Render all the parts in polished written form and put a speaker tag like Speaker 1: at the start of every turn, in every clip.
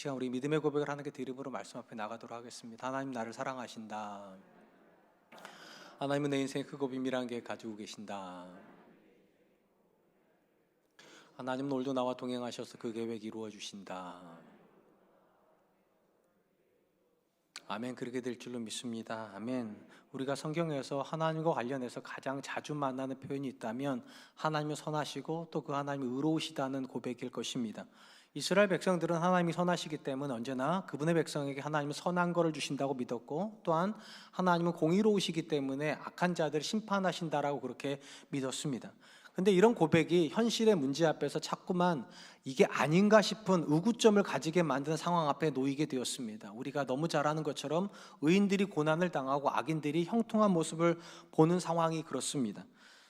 Speaker 1: 시간 우리 믿음의 고백을 하나님께 드림으로 말씀 앞에 나가도록 하겠습니다. 하나님 나를 사랑하신다. 하나님은 내 인생의 크고 비밀한 계획 가지고 계신다. 하나님은 오늘도 나와 동행하셔서 그 계획 이루어 주신다. 아멘. 그렇게 될 줄로 믿습니다. 아멘. 우리가 성경에서 하나님과 관련해서 가장 자주 만나는 표현이 있다면 하나님은 선하시고 또 그 하나님이 의로우시다는 고백일 것입니다. 이스라엘 백성들은 하나님이 선하시기 때문에 언제나 그분의 백성에게 하나님은 선한 것을 주신다고 믿었고, 또한 하나님은 공의로우시기 때문에 악한 자들을 심판하신다라고 그렇게 믿었습니다. 근데 이런 고백이 현실의 문제 앞에서 자꾸만 이게 아닌가 싶은 의구점을 가지게 만드는 상황 앞에 놓이게 되었습니다. 우리가 너무 잘 아는 것처럼 의인들이 고난을 당하고 악인들이 형통한 모습을 보는 상황이 그렇습니다.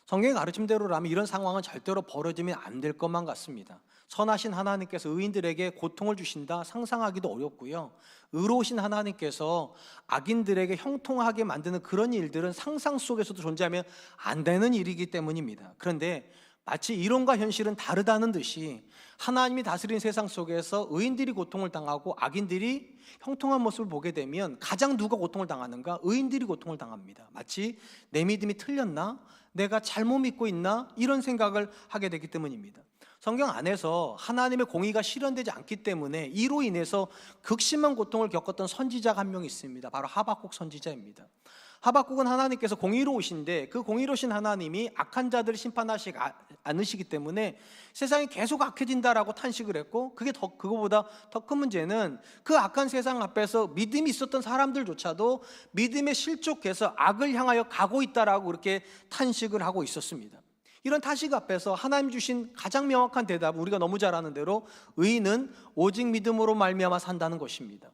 Speaker 1: 성경의 가르침대로라면 이런 상황은 절대로 벌어지면 안 될 것만 같습니다. 선하신 하나님께서 의인들에게 고통을 주신다 상상하기도 어렵고요, 의로우신 하나님께서 악인들에게 형통하게 만드는 그런 일들은 상상 속에서도 존재하면 안 되는 일이기 때문입니다. 그런데 마치 이론과 현실은 다르다는 듯이 하나님이 다스린 세상 속에서 의인들이 고통을 당하고 악인들이 형통한 모습을 보게 되면 가장 누가 고통을 당하는가? 의인들이 고통을 당합니다. 마치 내 믿음이 틀렸나? 내가 잘못 믿고 있나? 이런 생각을 하게 되기 때문입니다. 성경 안에서 하나님의 공의가 실현되지 않기 때문에 이로 인해서 극심한 고통을 겪었던 선지자가 한 명 있습니다. 바로 하박국 선지자입니다. 하박국은 하나님께서 공의로우신데 그 공의로우신 하나님이 악한 자들을 심판하시지 않으시기 때문에 세상이 계속 악해진다라고 탄식을 했고, 그거보다 더 큰 문제는 그 악한 세상 앞에서 믿음이 있었던 사람들조차도 믿음에 실족해서 악을 향하여 가고 있다라고 그렇게 탄식을 하고 있었습니다. 이런 탄식 앞에서 하나님 주신 가장 명확한 대답은 우리가 너무 잘 아는 대로 의인은 오직 믿음으로 말미암아 산다는 것입니다.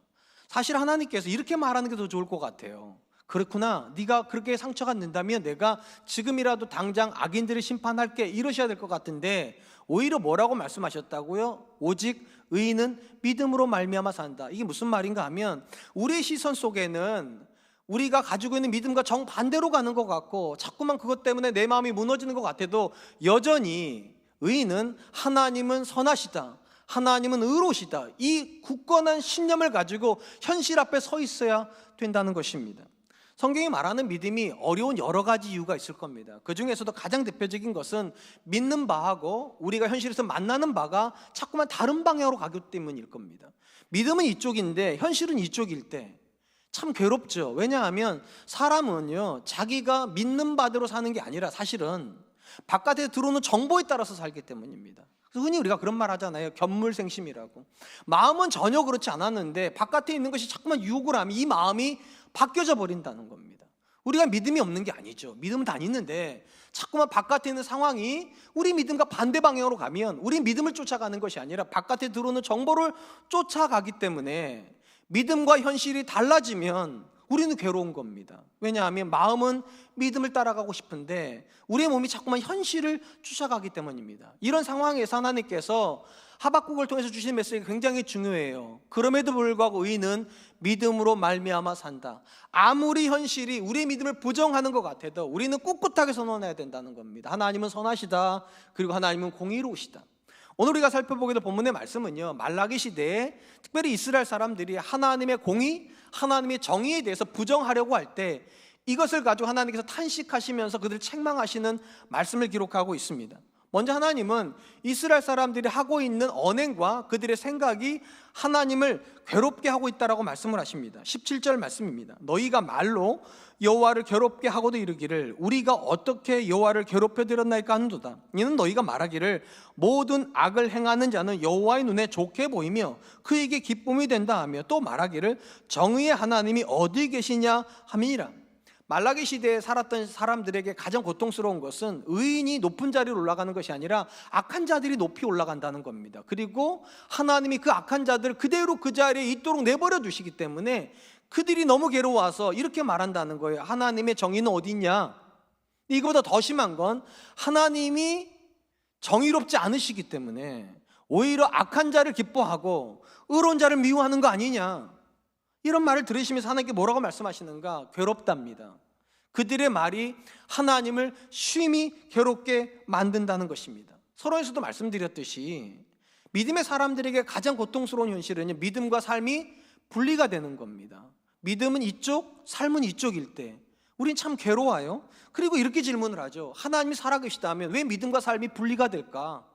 Speaker 1: 사실 하나님께서 이렇게 말하는 게 더 좋을 것 같아요. 그렇구나, 네가 그렇게 상처가 된다면 내가 지금이라도 당장 악인들을 심판할게, 이러셔야 될 것 같은데 오히려 뭐라고 말씀하셨다고요? 오직 의인은 믿음으로 말미암아 산다. 이게 무슨 말인가 하면 우리의 시선 속에는 우리가 가지고 있는 믿음과 정반대로 가는 것 같고 자꾸만 그것 때문에 내 마음이 무너지는 것 같아도 여전히 의인은 하나님은 선하시다, 하나님은 의로우시다, 이 굳건한 신념을 가지고 현실 앞에 서 있어야 된다는 것입니다. 성경이 말하는 믿음이 어려운 여러 가지 이유가 있을 겁니다. 그 중에서도 가장 대표적인 것은 믿는 바하고 우리가 현실에서 만나는 바가 자꾸만 다른 방향으로 가기 때문일 겁니다. 믿음은 이쪽인데 현실은 이쪽일 때 참 괴롭죠. 왜냐하면 사람은요, 자기가 믿는 바대로 사는 게 아니라 사실은 바깥에 들어오는 정보에 따라서 살기 때문입니다. 그래서 흔히 우리가 그런 말 하잖아요. 견물생심이라고. 마음은 전혀 그렇지 않았는데 바깥에 있는 것이 자꾸만 유혹을 하면 이 마음이 바뀌어져 버린다는 겁니다. 우리가 믿음이 없는 게 아니죠. 믿음은 다 있는데 자꾸만 바깥에 있는 상황이 우리 믿음과 반대 방향으로 가면 우리 믿음을 쫓아가는 것이 아니라 바깥에 들어오는 정보를 쫓아가기 때문에 믿음과 현실이 달라지면 우리는 괴로운 겁니다. 왜냐하면 마음은 믿음을 따라가고 싶은데 우리의 몸이 자꾸만 현실을 쫓아가기 때문입니다. 이런 상황에서 하나님께서 하박국을 통해서 주신 메시지가 굉장히 중요해요. 그럼에도 불구하고 의인은 믿음으로 말미암아 산다. 아무리 현실이 우리의 믿음을 부정하는 것 같아도 우리는 꿋꿋하게 선언해야 된다는 겁니다. 하나님은 선하시다. 그리고 하나님은 공의로우시다. 오늘 우리가 살펴보게 될 본문의 말씀은요, 말라기 시대에 특별히 이스라엘 사람들이 하나님의 공의, 하나님의 정의에 대해서 부정하려고 할 때 이것을 가지고 하나님께서 탄식하시면서 그들을 책망하시는 말씀을 기록하고 있습니다. 먼저 하나님은 이스라엘 사람들이 하고 있는 언행과 그들의 생각이 하나님을 괴롭게 하고 있다라고 말씀을 하십니다. 17절 말씀입니다. 너희가 말로 여호와를 괴롭게 하고도 이르기를 우리가 어떻게 여호와를 괴롭혀 드렸나이까 하는도다. 이는 너희가 말하기를 모든 악을 행하는 자는 여호와의 눈에 좋게 보이며 그에게 기쁨이 된다 하며 또 말하기를 정의의 하나님이 어디 계시냐 함이니라. 말라기 시대에 살았던 사람들에게 가장 고통스러운 것은 의인이 높은 자리로 올라가는 것이 아니라 악한 자들이 높이 올라간다는 겁니다. 그리고 하나님이 그 악한 자들을 그대로 그 자리에 있도록 내버려 두시기 때문에 그들이 너무 괴로워서 이렇게 말한다는 거예요. 하나님의 정의는 어디 있냐? 이거보다 더 심한 건 하나님이 정의롭지 않으시기 때문에 오히려 악한 자를 기뻐하고 의로운 자를 미워하는 거 아니냐? 이런 말을 들으시면서 하나님께 뭐라고 말씀하시는가? 괴롭답니다. 그들의 말이 하나님을 심히 괴롭게 만든다는 것입니다. 서론에서도 말씀드렸듯이 믿음의 사람들에게 가장 고통스러운 현실은요, 믿음과 삶이 분리가 되는 겁니다. 믿음은 이쪽, 삶은 이쪽일 때 우린 참 괴로워요. 그리고 이렇게 질문을 하죠. 하나님이 살아계시다면 왜 믿음과 삶이 분리가 될까?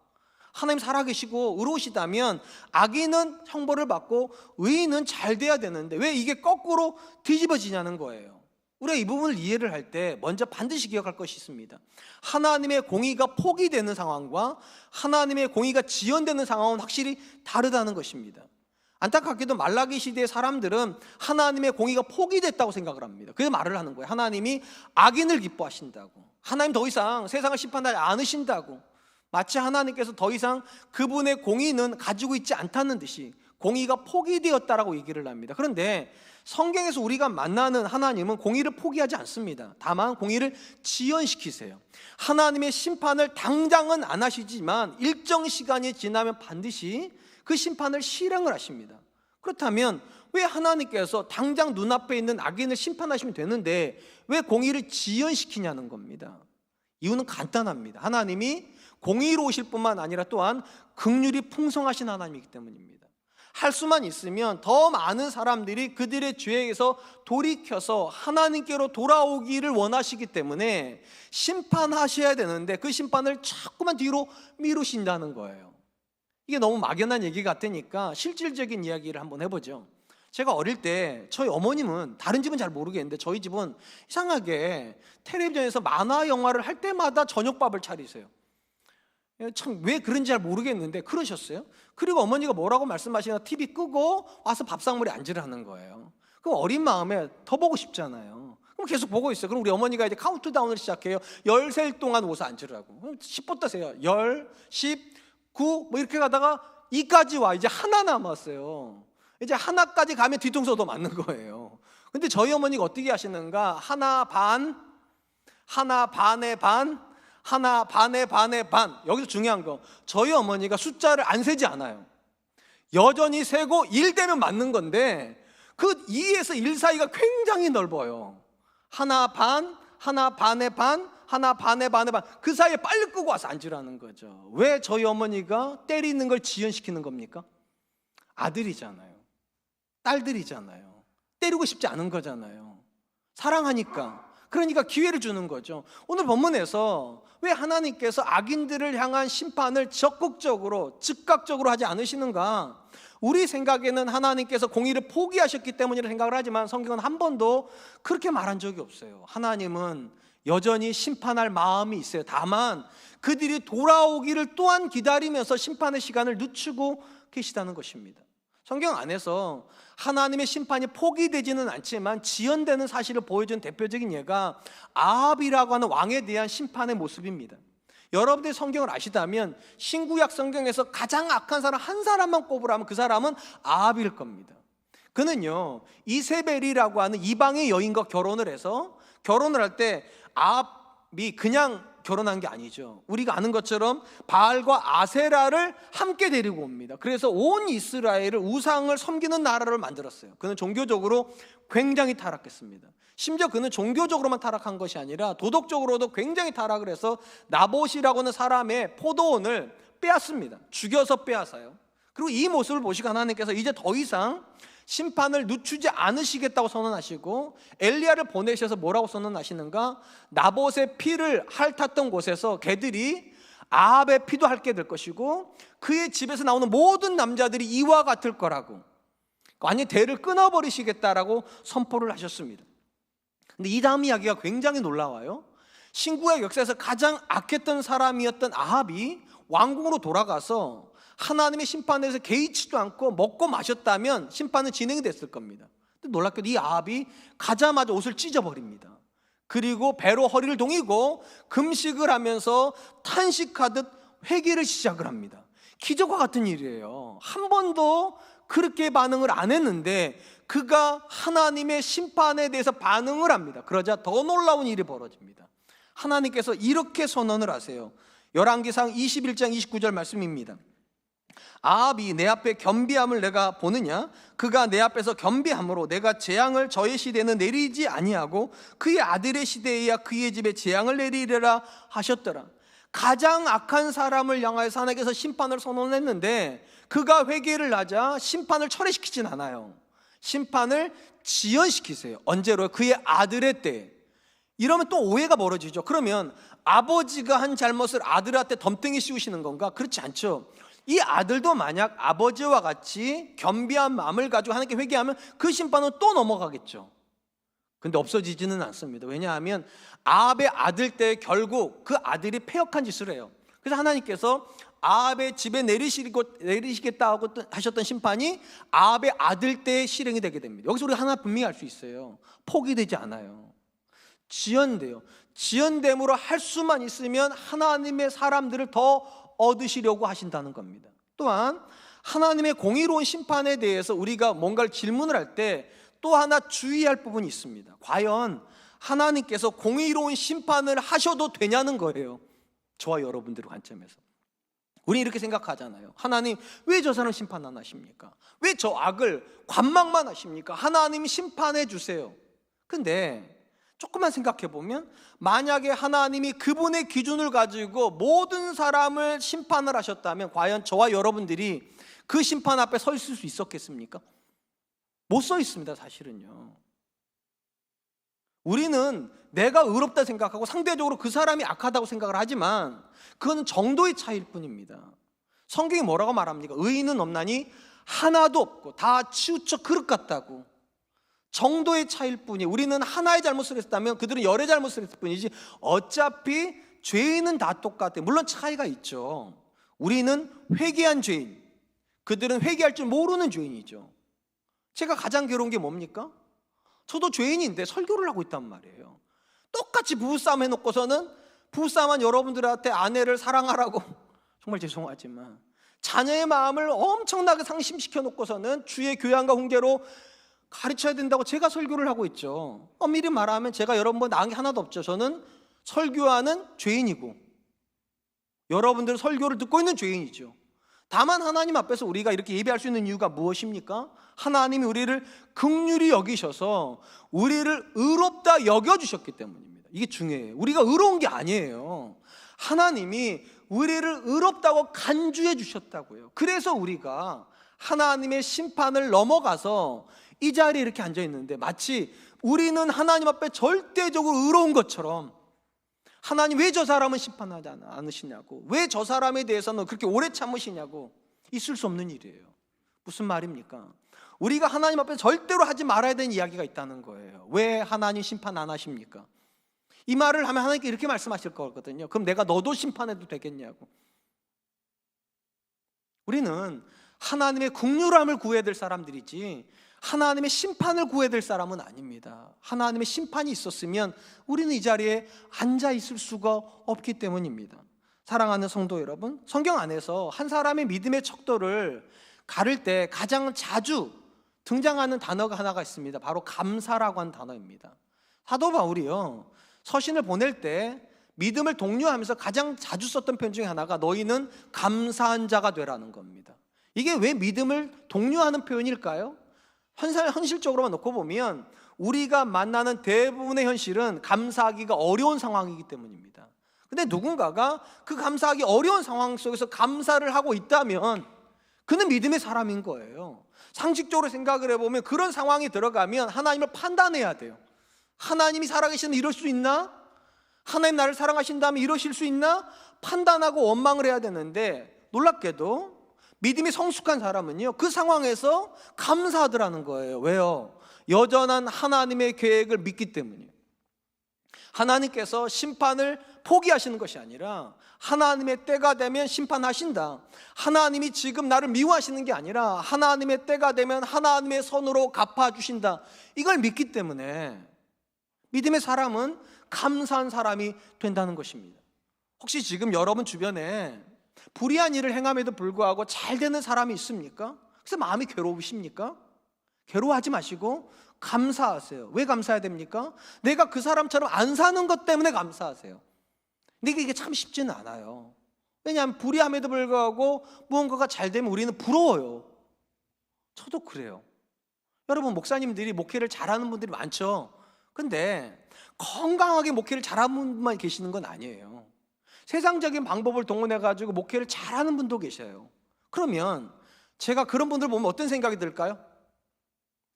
Speaker 1: 하나님 살아계시고 의로우시다면 악인은 형벌을 받고 의인은 잘 돼야 되는데 왜 이게 거꾸로 뒤집어지냐는 거예요. 우리가 이 부분을 이해를 할 때 먼저 반드시 기억할 것이 있습니다. 하나님의 공의가 포기되는 상황과 하나님의 공의가 지연되는 상황은 확실히 다르다는 것입니다. 안타깝게도 말라기 시대의 사람들은 하나님의 공의가 포기됐다고 생각을 합니다. 그래서 말을 하는 거예요. 하나님이 악인을 기뻐하신다고, 하나님 더 이상 세상을 심판하지 않으신다고, 마치 하나님께서 더 이상 그분의 공의는 가지고 있지 않다는 듯이 공의가 포기되었다라고 얘기를 합니다. 그런데 성경에서 우리가 만나는 하나님은 공의를 포기하지 않습니다. 다만 공의를 지연시키세요. 하나님의 심판을 당장은 안 하시지만 일정 시간이 지나면 반드시 그 심판을 실행을 하십니다. 그렇다면 왜 하나님께서 당장 눈앞에 있는 악인을 심판하시면 되는데 왜 공의를 지연시키냐는 겁니다. 이유는 간단합니다. 하나님이 공의로우실 뿐만 아니라 또한 긍휼이 풍성하신 하나님이기 때문입니다. 할 수만 있으면 더 많은 사람들이 그들의 죄에서 돌이켜서 하나님께로 돌아오기를 원하시기 때문에 심판하셔야 되는데 그 심판을 자꾸만 뒤로 미루신다는 거예요. 이게 너무 막연한 얘기 같으니까 실질적인 이야기를 한번 해보죠. 제가 어릴 때 저희 어머님은, 다른 집은 잘 모르겠는데 저희 집은 이상하게 텔레비전에서 만화 영화를 할 때마다 저녁밥을 차리세요. 참 왜 그런지 잘 모르겠는데 그러셨어요. 그리고 어머니가 뭐라고 말씀하시나 TV 끄고 와서 밥상머리에 앉으라는 거예요. 그럼 어린 마음에 더 보고 싶잖아요. 그럼 계속 보고 있어요. 그럼 우리 어머니가 이제 카운트다운을 시작해요. 10셀 동안 오서 앉으라고. 10부터 세요. 10, 10, 9 뭐 이렇게 가다가 2까지 와. 이제 하나 남았어요. 이제 하나까지 가면 뒤통수도 맞는 거예요. 근데 저희 어머니가 어떻게 하시는가? 하나 반, 하나 반의 반, 하나 반의 반의 반. 여기서 중요한 거, 저희 어머니가 숫자를 안 세지 않아요. 여전히 세고 1 되면 맞는 건데 그 2에서 1 사이가 굉장히 넓어요. 하나 반, 하나 반의 반, 하나 반의 반의 반. 그 사이에 빨리 끄고 와서 앉으라는 거죠. 왜 저희 어머니가 때리는 걸 지연시키는 겁니까? 아들이잖아요. 딸들이잖아요. 때리고 싶지 않은 거잖아요. 사랑하니까. 그러니까 기회를 주는 거죠. 오늘 본문에서 왜 하나님께서 악인들을 향한 심판을 적극적으로, 즉각적으로 하지 않으시는가? 우리 생각에는 하나님께서 공의를 포기하셨기 때문이라 생각을 하지만 성경은 한 번도 그렇게 말한 적이 없어요. 하나님은 여전히 심판할 마음이 있어요. 다만 그들이 돌아오기를 또한 기다리면서 심판의 시간을 늦추고 계시다는 것입니다. 성경 안에서 하나님의 심판이 포기되지는 않지만 지연되는 사실을 보여준 대표적인 예가 아합이라고 하는 왕에 대한 심판의 모습입니다. 여러분들이 성경을 아시다면 신구약 성경에서 가장 악한 사람 한 사람만 꼽으라면 그 사람은 아합일 겁니다. 그는요, 이세벨이라고 하는 이방의 여인과 결혼을 해서, 결혼을 할 때 아합이 그냥 결혼한 게 아니죠. 우리가 아는 것처럼 바알과 아세라를 함께 데리고 옵니다. 그래서 온 이스라엘을 우상을 섬기는 나라를 만들었어요. 그는 종교적으로 굉장히 타락했습니다. 심지어 그는 종교적으로만 타락한 것이 아니라 도덕적으로도 굉장히 타락을 해서 나봇이라고 하는 사람의 포도원을 빼앗습니다. 죽여서 빼앗아요. 그리고 이 모습을 보시고 하나님께서 이제 더 이상 심판을 늦추지 않으시겠다고 선언하시고 엘리야를 보내셔서 뭐라고 선언하시는가? 나봇의 피를 핥았던 곳에서 개들이 아합의 피도 핥게 될 것이고 그의 집에서 나오는 모든 남자들이 이와 같을 거라고, 완전히 대를 끊어버리시겠다라고 선포를 하셨습니다. 근데 이 다음 이야기가 굉장히 놀라워요. 신구약 역사에서 가장 악했던 사람이었던 아합이 왕궁으로 돌아가서 하나님의 심판에서 개의치도 않고 먹고 마셨다면 심판은 진행이 됐을 겁니다. 근데 놀랍게도 이 아합이 가자마자 옷을 찢어버립니다. 그리고 배로 허리를 동이고 금식을 하면서 탄식하듯 회개를 시작을 합니다. 기적과 같은 일이에요. 한 번도 그렇게 반응을 안 했는데 그가 하나님의 심판에 대해서 반응을 합니다. 그러자 더 놀라운 일이 벌어집니다. 하나님께서 이렇게 선언을 하세요. 열왕기상 21장 29절 말씀입니다. 아합이 내 앞에 겸비함을 내가 보느냐? 그가 내 앞에서 겸비함으로 내가 재앙을 저의 시대는 내리지 아니하고 그의 아들의 시대에야 그의 집에 재앙을 내리리라 하셨더라.
Speaker 2: 가장 악한 사람을 향하여서 하나님께서 심판을 선언했는데 그가 회개를 하자 심판을 철회시키진 않아요. 심판을 지연시키세요. 언제로요? 그의 아들의 때. 이러면 또 오해가 벌어지죠. 그러면 아버지가 한 잘못을 아들한테 덤탱이 씌우시는 건가? 그렇지 않죠. 이 아들도 만약 아버지와 같이 겸비한 마음을 가지고 하나님께 회개하면 그 심판은 또 넘어가겠죠. 근데 없어지지는 않습니다. 왜냐하면 아합의 아들 때 결국 그 아들이 패역한 짓을 해요. 그래서 하나님께서 아합의 집에 내리시겠다고 하셨던 심판이 아합의 아들 때 실행이 되게 됩니다. 여기서 우리 하나 분명히 알 수 있어요. 포기되지 않아요. 지연돼요. 지연됨으로 할 수만 있으면 하나님의 사람들을 더 얻으시려고 하신다는 겁니다. 또한 하나님의 공의로운 심판에 대해서 우리가 뭔가를 질문을 할 때 또 하나 주의할 부분이 있습니다. 과연 하나님께서 공의로운 심판을 하셔도 되냐는 거예요. 저와 여러분들의 관점에서. 우리 이렇게 생각하잖아요. 하나님 왜 저 사람 심판 안 하십니까? 왜 저 악을 관망만 하십니까? 하나님이 심판해 주세요. 근데 조금만 생각해 보면 만약에 하나님이 그분의 기준을 가지고 모든 사람을 심판을 하셨다면 과연 저와 여러분들이 그 심판 앞에 서 있을 수 있었겠습니까? 못 서 있습니다. 사실은요. 우리는 내가 의롭다 생각하고 상대적으로 그 사람이 악하다고 생각을 하지만 그건 정도의 차이일 뿐입니다. 성경이 뭐라고 말합니까? 의인은 없나니 하나도 없고 다 치우쳐 그릇 같다고. 정도의 차이일 뿐이에요. 우리는 하나의 잘못을 했다면 그들은 열의 잘못을 했을 뿐이지 어차피 죄인은 다 똑같아요. 물론 차이가 있죠. 우리는 회개한 죄인, 그들은 회개할 줄 모르는 죄인이죠. 제가 가장 괴로운 게 뭡니까? 저도 죄인인데 설교를 하고 있단 말이에요. 똑같이 부부싸움 해놓고서는 부부싸움한 여러분들한테 아내를 사랑하라고 정말 죄송하지만 자녀의 마음을 엄청나게 상심시켜 놓고서는 주의 교양과 훈계로 가르쳐야 된다고 제가 설교를 하고 있죠. 엄밀히 말하면 제가 여러분보다 나은 게 하나도 없죠. 저는 설교하는 죄인이고 여러분들 설교를 듣고 있는 죄인이죠. 다만 하나님 앞에서 우리가 이렇게 예배할 수 있는 이유가 무엇입니까? 하나님이 우리를 긍휼히 여기셔서 우리를 의롭다 여겨주셨기 때문입니다. 이게 중요해요. 우리가 의로운 게 아니에요. 하나님이 우리를 의롭다고 간주해 주셨다고요. 그래서 우리가 하나님의 심판을 넘어가서 이 자리에 이렇게 앉아 있는데 마치 우리는 하나님 앞에 절대적으로 의로운 것처럼 하나님 왜 저 사람은 심판하지 않으시냐고, 왜 저 사람에 대해서는 그렇게 오래 참으시냐고. 있을 수 없는 일이에요. 무슨 말입니까? 우리가 하나님 앞에 절대로 하지 말아야 되는 이야기가 있다는 거예요. 왜 하나님 심판 안 하십니까? 이 말을 하면 하나님께 이렇게 말씀하실 거거든요. 그럼 내가 너도 심판해도 되겠냐고. 우리는 하나님의 긍휼함을 구해야 될 사람들이지 하나님의 심판을 구해야 될 사람은 아닙니다. 하나님의 심판이 있었으면 우리는 이 자리에 앉아 있을 수가 없기 때문입니다. 사랑하는 성도 여러분, 성경 안에서 한 사람의 믿음의 척도를 가를 때 가장 자주 등장하는 단어가 하나가 있습니다. 바로 감사라고 하는 단어입니다. 사도 바울이요, 서신을 보낼 때 믿음을 독려하면서 가장 자주 썼던 표현 중에 하나가 너희는 감사한 자가 되라는 겁니다. 이게 왜 믿음을 독려하는 표현일까요? 현실적으로만 놓고 보면 우리가 만나는 대부분의 현실은 감사하기가 어려운 상황이기 때문입니다. 근데 누군가가 그 감사하기 어려운 상황 속에서 감사를 하고 있다면 그는 믿음의 사람인 거예요. 상식적으로 생각을 해보면 그런 상황에 들어가면 하나님을 판단해야 돼요. 하나님이 살아계시는 이럴 수 있나? 하나님 나를 사랑하신다면 이러실 수 있나? 판단하고 원망을 해야 되는데 놀랍게도 믿음이 성숙한 사람은요, 그 상황에서 감사하더라는 거예요. 왜요? 여전한 하나님의 계획을 믿기 때문이에요. 하나님께서 심판을 포기하시는 것이 아니라 하나님의 때가 되면 심판하신다. 하나님이 지금 나를 미워하시는 게 아니라 하나님의 때가 되면 하나님의 손으로 갚아주신다. 이걸 믿기 때문에 믿음의 사람은 감사한 사람이 된다는 것입니다. 혹시 지금 여러분 주변에 불의한 일을 행함에도 불구하고 잘 되는 사람이 있습니까? 그래서 마음이 괴로우십니까? 괴로워하지 마시고 감사하세요. 왜 감사해야 됩니까? 내가 그 사람처럼 안 사는 것 때문에 감사하세요. 근데 이게 참 쉽지는 않아요. 왜냐하면 불의함에도 불구하고 무언가가 잘 되면 우리는 부러워요. 저도 그래요. 여러분, 목사님들이 목회를 잘하는 분들이 많죠. 근데 건강하게 목회를 잘하는 분만 계시는 건 아니에요. 세상적인 방법을 동원해 가지고 목회를 잘하는 분도 계셔요. 그러면 제가 그런 분들 보면 어떤 생각이 들까요?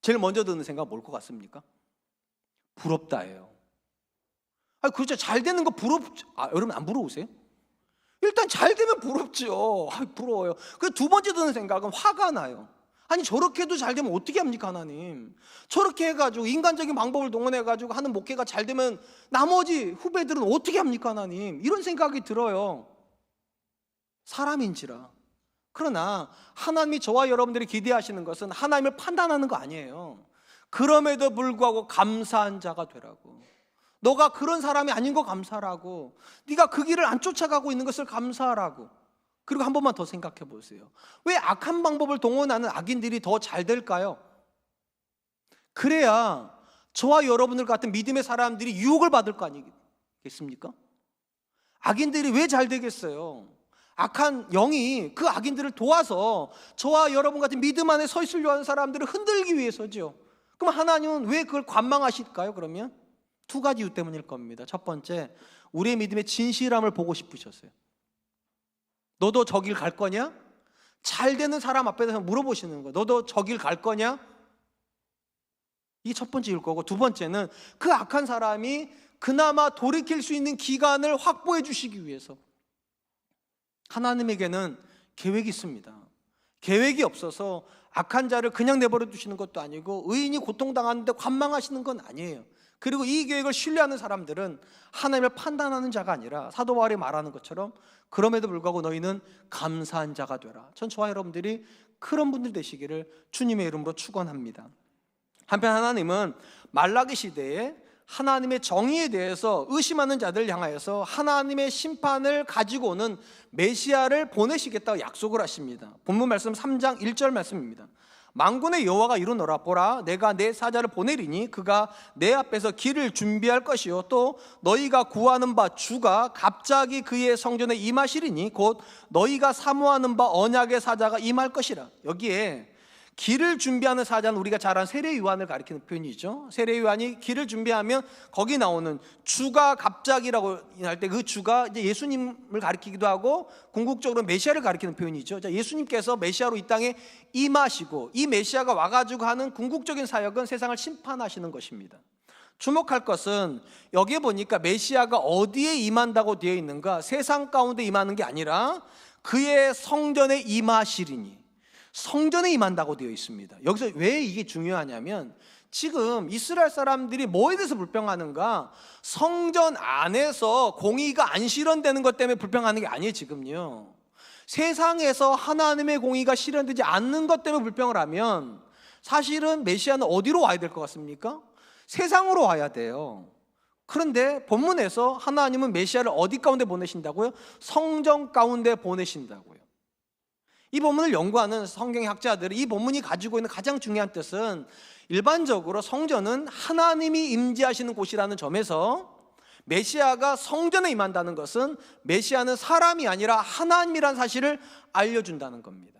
Speaker 2: 제일 먼저 드는 생각 뭘 것 같습니까? 부럽다예요. 그렇죠. 잘 되는 거 여러분 안 부러우세요? 일단 잘 되면 부럽죠. 부러워요. 그 두 번째 드는 생각은 화가 나요. 아니 저렇게도 잘 되면 어떻게 합니까 하나님? 저렇게 해가지고 인간적인 방법을 동원해가지고 하는 목회가 잘 되면 나머지 후배들은 어떻게 합니까 하나님? 이런 생각이 들어요. 사람인지라. 그러나 하나님이 저와 여러분들이 기대하시는 것은 하나님을 판단하는 거 아니에요. 그럼에도 불구하고 감사한 자가 되라고. 너가 그런 사람이 아닌 거 감사하라고. 네가 그 길을 안 쫓아가고 있는 것을 감사하라고. 그리고 한 번만 더 생각해 보세요. 왜 악한 방법을 동원하는 악인들이 더 잘 될까요? 그래야 저와 여러분들 같은 믿음의 사람들이 유혹을 받을 거 아니겠습니까? 악인들이 왜 잘 되겠어요? 악한 영이 그 악인들을 도와서 저와 여러분 같은 믿음 안에 서 있으려 하는 사람들을 흔들기 위해서죠. 그럼 하나님은 왜 그걸 관망하실까요? 그러면 두 가지 이유 때문일 겁니다. 첫 번째, 우리의 믿음의 진실함을 보고 싶으셨어요. 너도 저 길 갈 거냐? 잘 되는 사람 앞에서 물어보시는 거예요. 너도 저 길 갈 거냐? 이게 첫 번째일 거고, 두 번째는 그 악한 사람이 그나마 돌이킬 수 있는 기간을 확보해 주시기 위해서. 하나님에게는 계획이 있습니다. 계획이 없어서 악한 자를 그냥 내버려 두시는 것도 아니고 의인이 고통당하는데 관망하시는 건 아니에요. 그리고 이 계획을 신뢰하는 사람들은 하나님을 판단하는 자가 아니라 사도 바울이 말하는 것처럼 그럼에도 불구하고 너희는 감사한 자가 되라. 전 저와 여러분들이 그런 분들 되시기를 주님의 이름으로 축원합니다. 한편 하나님은 말라기 시대에 하나님의 정의에 대해서 의심하는 자들을 향하여서 하나님의 심판을 가지고 오는 메시아를 보내시겠다고 약속을 하십니다. 본문 말씀 3장 1절 말씀입니다. 만군의 여호와가 이르노라. 보라, 내가 내 사자를 보내리니 그가 내 앞에서 길을 준비할 것이요 또 너희가 구하는 바 주가 갑자기 그의 성전에 임하시리니 곧 너희가 사모하는 바 언약의 사자가 임할 것이라. 여기에 길을 준비하는 사자는 우리가 잘 아는 세례요한을 가리키는 표현이죠. 세례요한이 길을 준비하면 거기 나오는 주가 갑자기라고 할 때 그 주가 이제 예수님을 가리키기도 하고 궁극적으로 메시아를 가리키는 표현이죠. 예수님께서 메시아로 이 땅에 임하시고 이 메시아가 와가지고 하는 궁극적인 사역은 세상을 심판하시는 것입니다. 주목할 것은 여기에 보니까 메시아가 어디에 임한다고 되어 있는가? 세상 가운데 임하는 게 아니라 그의 성전에 임하시리니, 성전에 임한다고 되어 있습니다. 여기서 왜 이게 중요하냐면 지금 이스라엘 사람들이 뭐에 대해서 불평하는가? 성전 안에서 공의가 안 실현되는 것 때문에 불평하는 게 아니에요. 지금요, 세상에서 하나님의 공의가 실현되지 않는 것 때문에 불평을 하면 사실은 메시아는 어디로 와야 될 것 같습니까? 세상으로 와야 돼요. 그런데 본문에서 하나님은 메시아를 어디 가운데 보내신다고요? 성전 가운데 보내신다고요. 이 본문을 연구하는 성경 학자들이 이 본문이 가지고 있는 가장 중요한 뜻은 일반적으로 성전은 하나님이 임재하시는 곳이라는 점에서 메시아가 성전에 임한다는 것은 메시아는 사람이 아니라 하나님이라는 사실을 알려준다는 겁니다.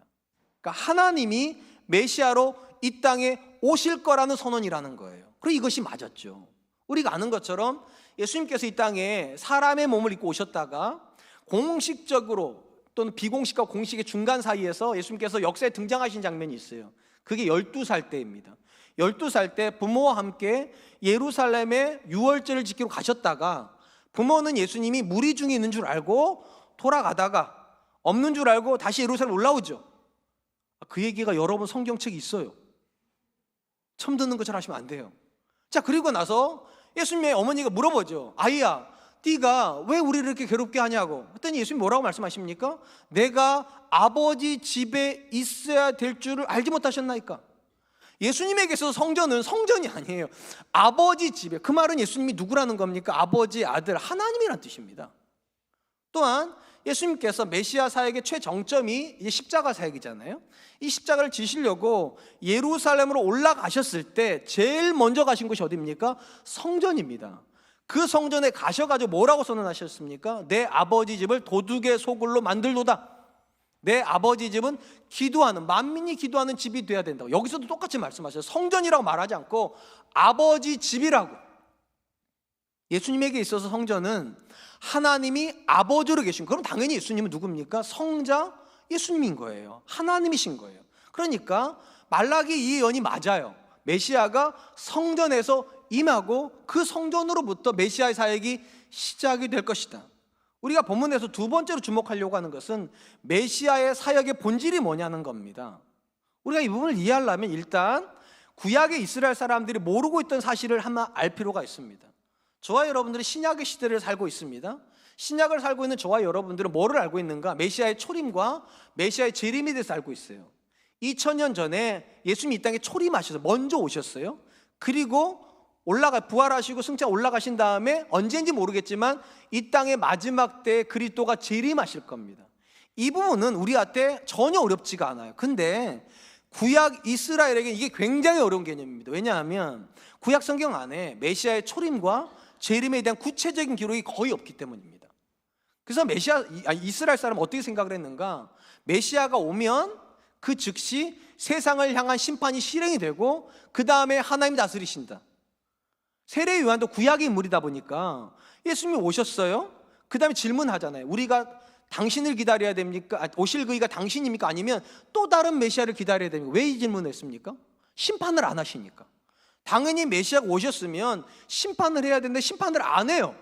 Speaker 2: 그러니까 하나님이 메시아로 이 땅에 오실 거라는 선언이라는 거예요. 그리고 이것이 맞았죠. 우리가 아는 것처럼 예수님께서 이 땅에 사람의 몸을 입고 오셨다가 공식적으로 또는 비공식과 공식의 중간 사이에서 예수님께서 역사에 등장하신 장면이 있어요. 그게 12살 때입니다. 12살 때 부모와 함께 예루살렘에 유월절을 지키러 가셨다가 부모는 예수님이 무리 중에 있는 줄 알고 돌아가다가 없는 줄 알고 다시 예루살렘 올라오죠. 그 얘기가 여러 번 성경책에 있어요. 처음 듣는 것처럼 하시면 안 돼요. 자, 그리고 나서 예수님의 어머니가 물어보죠. 아이야, 네가 왜 우리를 이렇게 괴롭게 하냐고. 그랬더니 예수님 뭐라고 말씀하십니까? 내가 아버지 집에 있어야 될 줄을 알지 못하셨나이까. 예수님에게 있어서 성전은 성전이 아니에요. 아버지 집에. 그 말은 예수님이 누구라는 겁니까? 아버지, 아들, 하나님이란 뜻입니다. 또한 예수님께서 메시아 사역의 최정점이 이제 십자가 사역이잖아요. 이 십자가를 지시려고 예루살렘으로 올라가셨을 때 제일 먼저 가신 곳이 어디입니까? 성전입니다. 그 성전에 가셔가지고 뭐라고 선언하셨습니까? 내 아버지 집을 도둑의 소굴로 만들도다. 내 아버지 집은 기도하는, 만민이 기도하는 집이 돼야 된다고. 여기서도 똑같이 말씀하셔요. 성전이라고 말하지 않고 아버지 집이라고. 예수님에게 있어서 성전은 하나님이 아버지로 계신, 그럼 당연히 예수님은 누굽니까? 성자 예수님인 거예요. 하나님이신 거예요. 그러니까 말라기 이 예언이 맞아요. 메시아가 성전에서 임하고 그 성전으로부터 메시아의 사역이 시작이 될 것이다. 우리가 본문에서 두 번째로 주목하려고 하는 것은 메시아의 사역의 본질이 뭐냐는 겁니다. 우리가 이 부분을 이해하려면 일단 구약의 이스라엘 사람들이 모르고 있던 사실을 하나 알 필요가 있습니다. 저와 여러분들이 신약의 시대를 살고 있습니다. 신약을 살고 있는 저와 여러분들은 뭐를 알고 있는가? 메시아의 초림과 메시아의 재림에 대해서 알고 있어요. 2000년 전에 예수님이 이 땅에 초림하셔서 먼저 오셨어요. 그리고 부활하시고 승천 올라가신 다음에 언제인지 모르겠지만 이 땅의 마지막 때에 그리스도가 재림하실 겁니다. 이 부분은 우리한테 전혀 어렵지가 않아요. 근데 구약 이스라엘에게 이게 굉장히 어려운 개념입니다. 왜냐하면 구약 성경 안에 메시아의 초림과 재림에 대한 구체적인 기록이 거의 없기 때문입니다. 그래서 이스라엘 사람은 어떻게 생각을 했는가? 메시아가 오면 그 즉시 세상을 향한 심판이 실행이 되고 그 다음에 하나님이 다스리신다. 세례 요한도 구약의 인물이다 보니까 예수님이 오셨어요. 그 다음에 질문하잖아요. 우리가 당신을 기다려야 됩니까? 오실 그이가 당신입니까? 아니면 또 다른 메시아를 기다려야 됩니까? 왜 이 질문을 했습니까? 심판을 안 하시니까. 당연히 메시아가 오셨으면 심판을 해야 되는데 심판을 안 해요.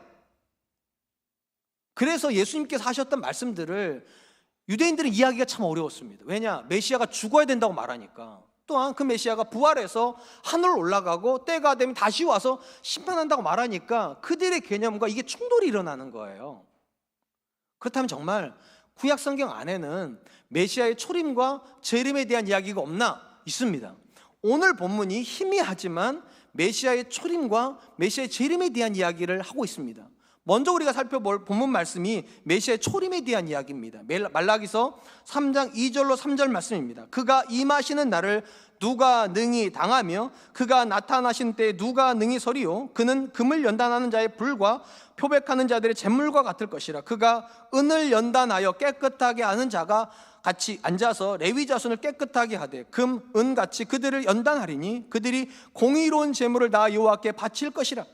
Speaker 2: 그래서 예수님께서 하셨던 말씀들을 유대인들은 이해하기가 참 어려웠습니다. 왜냐? 메시아가 죽어야 된다고 말하니까. 또한 그 메시아가 부활해서 하늘 올라가고 때가 되면 다시 와서 심판한다고 말하니까 그들의 개념과 이게 충돌이 일어나는 거예요. 그렇다면 정말 구약 성경 안에는 메시아의 초림과 재림에 대한 이야기가 없나? 있습니다. 오늘 본문이 희미하지만 메시아의 초림과 메시아의 재림에 대한 이야기를 하고 있습니다. 먼저 우리가 살펴볼 본문 말씀이 메시아의 초림에 대한 이야기입니다. 말라기서 3장 2절로 3절 말씀입니다. 그가 임하시는 날을 누가 능히 당하며 그가 나타나신 때에 누가 능히 서리요. 그는 금을 연단하는 자의 불과 표백하는 자들의 잿물과 같을 것이라. 그가 은을 연단하여 깨끗하게 하는 자가 같이 앉아서 레위 자손을 깨끗하게 하되 금, 은 같이 그들을 연단하리니 그들이 공의로운 제물을 다 여호와께 바칠 것이라.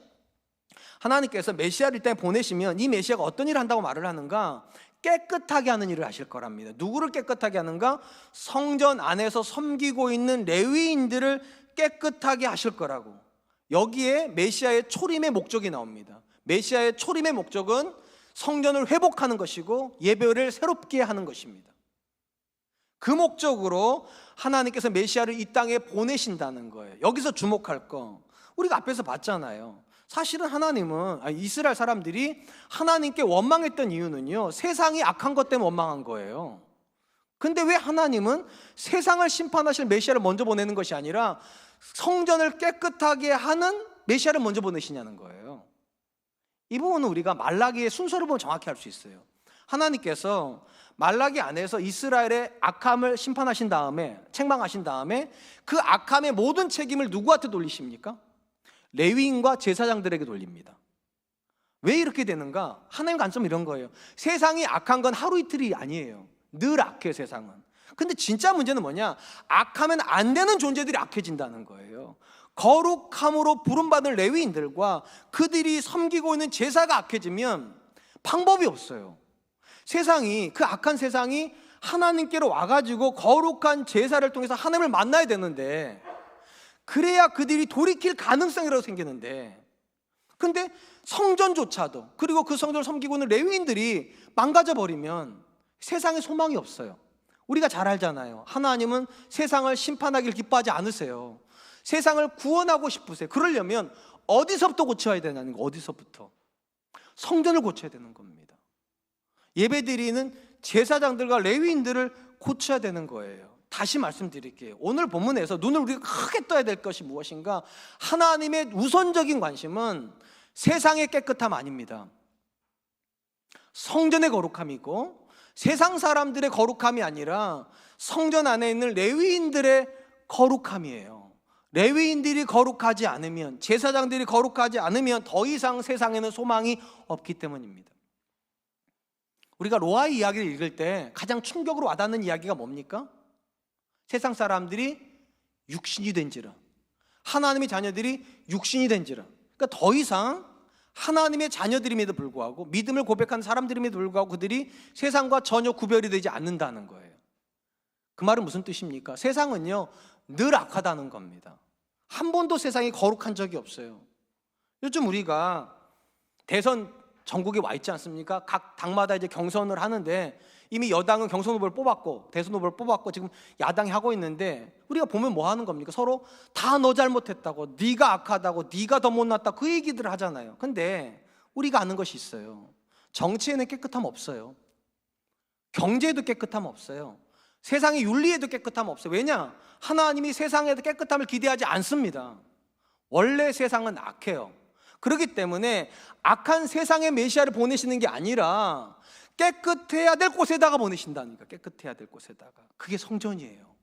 Speaker 2: 하나님께서 메시아를 일단 보내시면 이 메시아가 어떤 일을 한다고 말을 하는가? 깨끗하게 하는 일을 하실 거랍니다. 누구를 깨끗하게 하는가? 성전 안에서 섬기고 있는 레위인들을 깨끗하게 하실 거라고. 여기에 메시아의 초림의 목적이 나옵니다. 메시아의 초림의 목적은 성전을 회복하는 것이고 예배를 새롭게 하는 것입니다. 그 목적으로 하나님께서 메시아를 이 땅에 보내신다는 거예요. 여기서 주목할 거, 우리가 앞에서 봤잖아요. 사실은 이스라엘 사람들이 하나님께 원망했던 이유는요, 세상이 악한 것 때문에 원망한 거예요. 근데 왜 하나님은 세상을 심판하실 메시아를 먼저 보내는 것이 아니라 성전을 깨끗하게 하는 메시아를 먼저 보내시냐는 거예요. 이 부분은 우리가 말라기의 순서를 보면 정확히 알 수 있어요. 하나님께서 말라기 안에서 이스라엘의 악함을 심판하신 다음에, 책망하신 다음에 그 악함의 모든 책임을 누구한테 돌리십니까? 레위인과 제사장들에게 돌립니다. 왜 이렇게 되는가? 하나님 관점은 이런 거예요. 세상이 악한 건 하루 이틀이 아니에요. 늘 악해, 세상은. 근데 진짜 문제는 뭐냐? 악하면 안 되는 존재들이 악해진다는 거예요. 거룩함으로 부름받은 레위인들과 그들이 섬기고 있는 제사가 악해지면 방법이 없어요. 그 악한 세상이 하나님께로 와가지고 거룩한 제사를 통해서 하나님을 만나야 되는데, 그래야 그들이 돌이킬 가능성이라고 생기는데, 근데 성전조차도, 그리고 그 성전을 섬기고 있는 레위인들이 망가져버리면 세상에 소망이 없어요. 우리가 잘 알잖아요. 하나님은 세상을 심판하길 기뻐하지 않으세요. 세상을 구원하고 싶으세요. 그러려면 어디서부터 고쳐야 되냐는 거. 어디서부터? 성전을 고쳐야 되는 겁니다. 예배드리는 제사장들과 레위인들을 고쳐야 되는 거예요. 다시 말씀드릴게요. 오늘 본문에서 눈을 우리가 크게 떠야 될 것이 무엇인가? 하나님의 우선적인 관심은 세상의 깨끗함 아닙니다. 성전의 거룩함이고, 세상 사람들의 거룩함이 아니라 성전 안에 있는 레위인들의 거룩함이에요. 레위인들이 거룩하지 않으면, 제사장들이 거룩하지 않으면 더 이상 세상에는 소망이 없기 때문입니다. 우리가 노아의 이야기를 읽을 때 가장 충격으로 와닿는 이야기가 뭡니까? 세상 사람들이 육신이 된지라, 하나님의 자녀들이 육신이 된지라. 그러니까 더 이상 하나님의 자녀들임에도 불구하고, 믿음을 고백한 사람들임에도 불구하고 그들이 세상과 전혀 구별이 되지 않는다는 거예요. 그 말은 무슨 뜻입니까? 세상은요 늘 악하다는 겁니다. 한 번도 세상이 거룩한 적이 없어요. 요즘 우리가 대선 전국에 와 있지 않습니까? 각 당마다 이제 경선을 하는데, 이미 여당은 경선 후보를 뽑았고 대선 후보를 뽑았고 지금 야당이 하고 있는데, 우리가 보면 뭐 하는 겁니까? 서로 다 너 잘못했다고, 네가 악하다고, 네가 더 못났다, 그 얘기들을 하잖아요. 근데 우리가 아는 것이 있어요. 정치에는 깨끗함 없어요. 경제에도 깨끗함 없어요. 세상의 윤리에도 깨끗함 없어요. 왜냐? 하나님이 세상에도 깨끗함을 기대하지 않습니다. 원래 세상은 악해요. 그렇기 때문에 악한 세상의 메시아를 보내시는 게 아니라 깨끗해야 될 곳에다가 보내신다니까. 깨끗해야 될 곳에다가. 그게 성전이에요.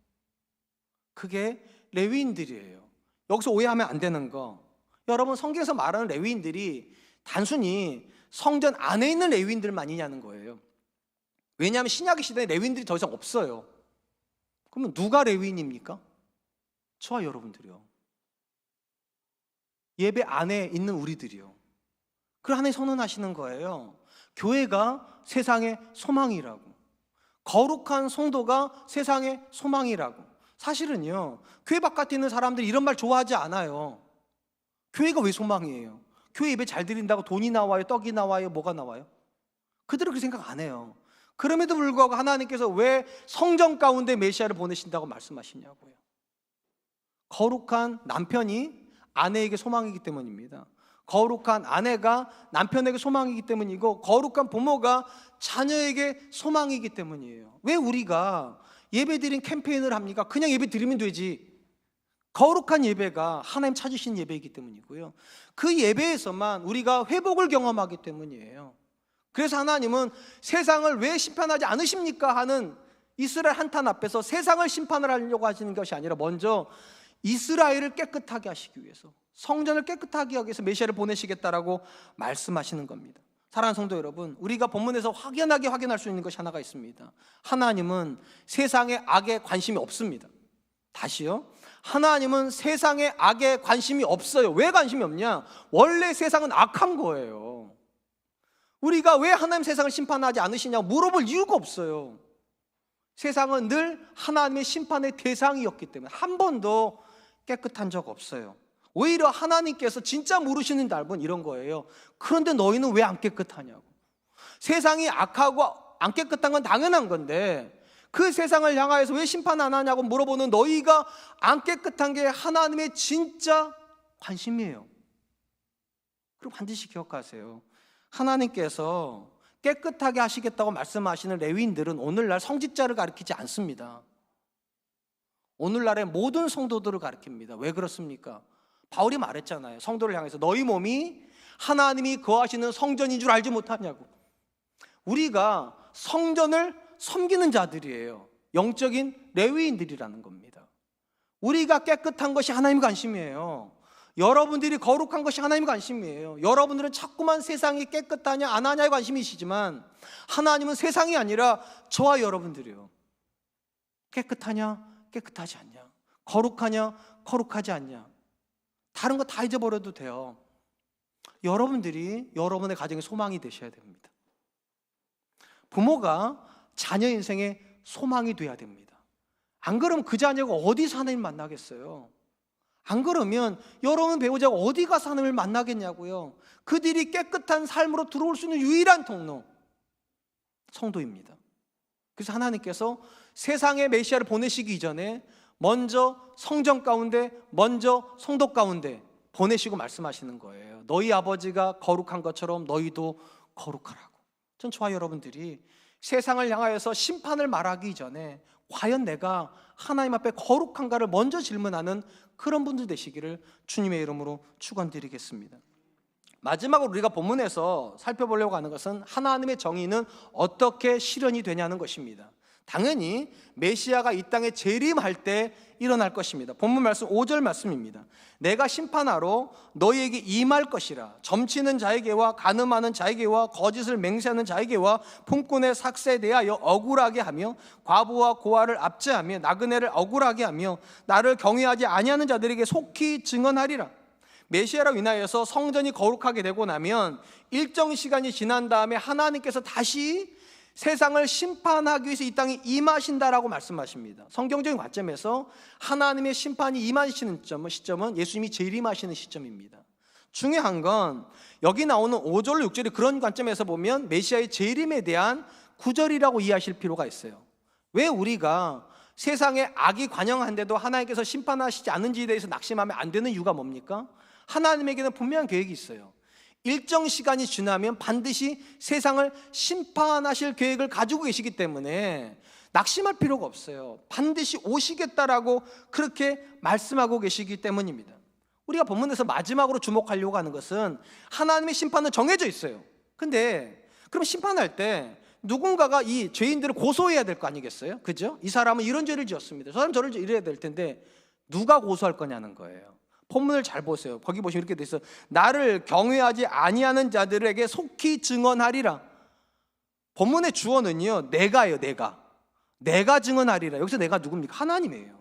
Speaker 2: 그게 레위인들이에요. 여기서 오해하면 안 되는 거, 여러분 성경에서 말하는 레위인들이 단순히 성전 안에 있는 레위인들만이냐는 거예요. 왜냐하면 신약의 시대에 레위인들이 더 이상 없어요. 그러면 누가 레위인입니까? 저와 여러분들이요. 예배 안에 있는 우리들이요. 그걸 하나님 선언하시는 거예요. 교회가 세상의 소망이라고, 거룩한 성도가 세상의 소망이라고. 사실은요 교회 바깥에 있는 사람들이 이런 말 좋아하지 않아요. 교회가 왜 소망이에요? 교회 예배 잘 드린다고 돈이 나와요? 떡이 나와요? 뭐가 나와요? 그들은 그 생각 안 해요. 그럼에도 불구하고 하나님께서 왜 성전 가운데 메시아를 보내신다고 말씀하시냐고요. 거룩한 남편이 아내에게 소망이기 때문입니다. 거룩한 아내가 남편에게 소망이기 때문이고, 거룩한 부모가 자녀에게 소망이기 때문이에요. 왜 우리가 예배드린 캠페인을 합니까? 그냥 예배 드리면 되지. 거룩한 예배가 하나님 찾으신 예배이기 때문이고요. 그 예배에서만 우리가 회복을 경험하기 때문이에요. 그래서 하나님은 세상을 왜 심판하지 않으십니까? 하는 이스라엘 한탄 앞에서 세상을 심판을 하려고 하시는 것이 아니라 먼저 이스라엘을 깨끗하게 하시기 위해서, 성전을 깨끗하게 하기 위해서 메시아를 보내시겠다라고 말씀하시는 겁니다. 사랑하는 성도 여러분, 우리가 본문에서 확연하게 확인할 수 있는 것이 하나가 있습니다. 하나님은 세상의 악에 관심이 없습니다. 다시요, 하나님은 세상의 악에 관심이 없어요. 왜 관심이 없냐? 원래 세상은 악한 거예요. 우리가 왜 하나님 세상을 심판하지 않으시냐고 물어볼 이유가 없어요. 세상은 늘 하나님의 심판의 대상이었기 때문에 한 번도 깨끗한 적 없어요. 오히려 하나님께서 진짜 모르시는 답은 이런 거예요. 그런데 너희는 왜 안 깨끗하냐고. 세상이 악하고 안 깨끗한 건 당연한 건데 그 세상을 향하여서 왜 심판 안 하냐고 물어보는 너희가 안 깨끗한 게 하나님의 진짜 관심이에요. 그리고 반드시 기억하세요. 하나님께서 깨끗하게 하시겠다고 말씀하시는 레위인들은 오늘날 성직자를 가리키지 않습니다. 오늘날의 모든 성도들을 가리킵니다. 왜 그렇습니까? 바울이 말했잖아요. 성도를 향해서 너희 몸이 하나님이 거하시는 성전인 줄 알지 못하냐고. 우리가 성전을 섬기는 자들이에요. 영적인 레위인들이라는 겁니다. 우리가 깨끗한 것이 하나님의 관심이에요. 여러분들이 거룩한 것이 하나님의 관심이에요. 여러분들은 자꾸만 세상이 깨끗하냐 안 하냐에 관심이시지만 하나님은 세상이 아니라 저와 여러분들이요. 깨끗하냐 깨끗하지 않냐, 거룩하냐 거룩하지 않냐, 다른 거 다 잊어버려도 돼요. 여러분들이 여러분의 가정의 소망이 되셔야 됩니다. 부모가 자녀 인생의 소망이 돼야 됩니다. 안 그러면 그 자녀가 어디서 하나님 만나겠어요? 안 그러면 여러분 배우자가 어디 가서 하나님을 만나겠냐고요. 그들이 깨끗한 삶으로 들어올 수 있는 유일한 통로, 성도입니다. 그래서 하나님께서 세상의 메시아를 보내시기 이전에 먼저 성전 가운데, 먼저 성도 가운데 보내시고 말씀하시는 거예요. 너희 아버지가 거룩한 것처럼 너희도 거룩하라고. 전 저와 여러분들이 세상을 향하여서 심판을 말하기 전에 과연 내가 하나님 앞에 거룩한가를 먼저 질문하는 그런 분들 되시기를 주님의 이름으로 축원드리겠습니다. 마지막으로 우리가 본문에서 살펴보려고 하는 것은 하나님의 정의는 어떻게 실현이 되냐는 것입니다. 당연히 메시아가 이 땅에 재림할 때 일어날 것입니다. 본문 말씀 5절 말씀입니다. 내가 심판하러 너희에게 임할 것이라. 점치는 자에게와 간음하는 자에게와 거짓을 맹세하는 자에게와 품꾼의 삭세에 대하여 억울하게 하며 과부와 고아를 압제하며 나그네를 억울하게 하며 나를 경외하지 아니하는 자들에게 속히 증언하리라. 메시아로 인하여서 성전이 거룩하게 되고 나면 일정 시간이 지난 다음에 하나님께서 다시 세상을 심판하기 위해서 이 땅에 임하신다라고 말씀하십니다. 성경적인 관점에서 하나님의 심판이 임하시는 시점은 예수님이 재림하시는 시점입니다. 중요한 건 여기 나오는 5절 6절이 그런 관점에서 보면 메시아의 재림에 대한 구절이라고 이해하실 필요가 있어요. 왜 우리가 세상에 악이 관영한데도 하나님께서 심판하시지 않는지에 대해서 낙심하면 안 되는 이유가 뭡니까? 하나님에게는 분명한 계획이 있어요. 일정 시간이 지나면 반드시 세상을 심판하실 계획을 가지고 계시기 때문에 낙심할 필요가 없어요. 반드시 오시겠다라고 그렇게 말씀하고 계시기 때문입니다. 우리가 본문에서 마지막으로 주목하려고 하는 것은 하나님의 심판은 정해져 있어요. 근데 그럼 심판할 때 누군가가 이 죄인들을 고소해야 될 거 아니겠어요? 그죠? 이 사람은 이런 죄를 지었습니다. 저 사람 저를 이래야 될 텐데 누가 고소할 거냐는 거예요. 본문을 잘 보세요. 거기 보시면 이렇게 돼 있어요. 나를 경외하지 아니하는 자들에게 속히 증언하리라. 본문의 주어는요, 내가예요. 내가 증언하리라. 여기서 내가 누굽니까? 하나님이에요.